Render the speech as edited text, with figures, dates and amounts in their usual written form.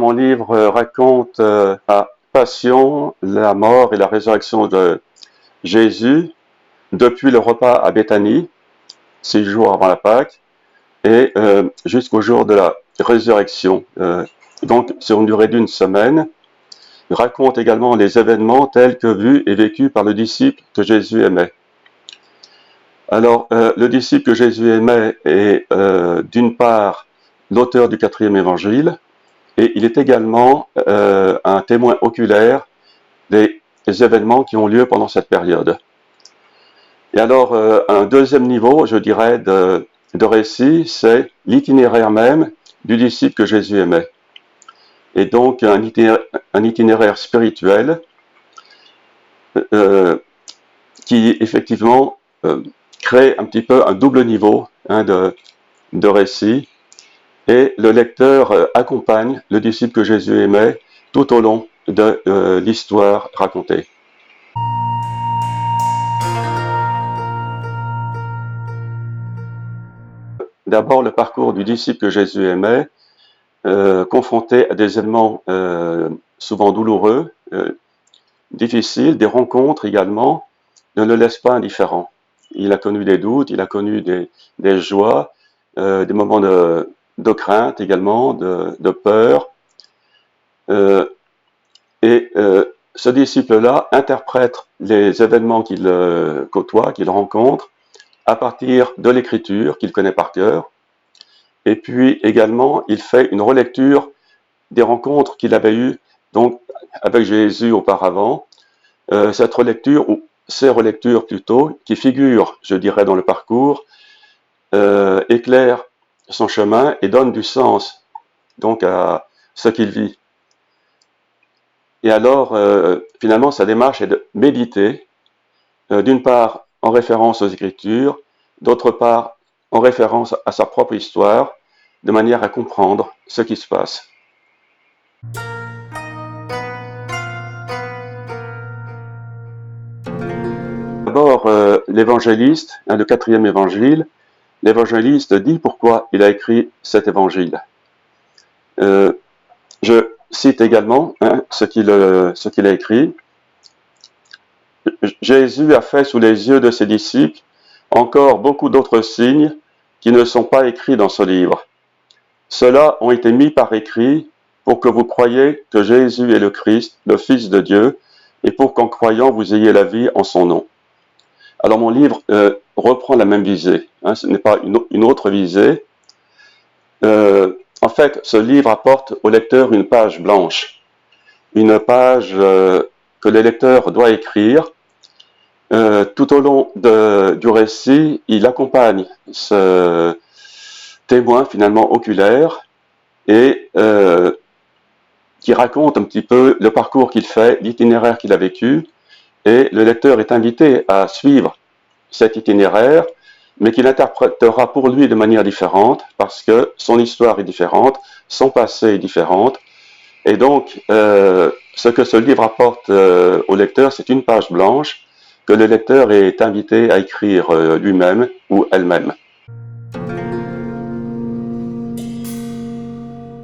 mon livre raconte la passion, la mort et la résurrection de Jésus depuis le repas à Béthanie, 6 jours avant la Pâque, et jusqu'au jour de la résurrection. Donc, sur une durée d'une semaine, il raconte également les événements tels que vus et vécus par le disciple que Jésus aimait. Alors, le disciple que Jésus aimait est d'une part l'auteur du 4e évangile, et il est également un témoin oculaire des événements qui ont lieu pendant cette période. Et alors, un deuxième niveau, je dirais, de récit, c'est l'itinéraire même du disciple que Jésus aimait. Et donc, un itinéraire spirituel qui, effectivement, crée un petit peu un double niveau de récit. Et le lecteur accompagne le disciple que Jésus aimait tout au long de l'histoire racontée. D'abord, le parcours du disciple que Jésus aimait, confronté à des événements souvent douloureux, difficiles, des rencontres également, ne le laisse pas indifférent. Il a connu des doutes, il a connu des joies, des moments de crainte également, de peur. Et ce disciple-là interprète les événements qu'il côtoie, qu'il rencontre, à partir de l'écriture qu'il connaît par cœur. Et puis également, il fait une relecture des rencontres qu'il avait eues donc, avec Jésus auparavant. Cette relecture, ou ces relectures plutôt, qui figurent, je dirais, dans le parcours, éclairent son chemin et donnent du sens donc à ce qu'il vit. Et alors, finalement, sa démarche est de méditer, d'une part en référence aux Écritures, d'autre part en référence à sa propre histoire, de manière à comprendre ce qui se passe. D'abord, l'évangéliste, le 4e évangile, l'évangéliste dit pourquoi il a écrit cet évangile. Je cite également ce qu'il a écrit. Jésus a fait sous les yeux de ses disciples encore beaucoup d'autres signes qui ne sont pas écrits dans ce livre. Ceux-là ont été mis par écrit pour que vous croyiez que Jésus est le Christ, le Fils de Dieu, et pour qu'en croyant vous ayez la vie en son nom. Alors mon livre reprend la même visée, ce n'est pas une autre visée. En fait, ce livre apporte au lecteur une page blanche, une page que le lecteur doit écrire. Tout au long du récit, il accompagne ce témoin finalement oculaire et qui raconte un petit peu le parcours qu'il fait, l'itinéraire qu'il a vécu, et le lecteur est invité à suivre cet itinéraire, mais qu'il interprétera pour lui de manière différente, parce que son histoire est différente, son passé est différent, et donc ce que ce livre apporte au lecteur, c'est une page blanche que le lecteur est invité à écrire lui-même ou elle-même.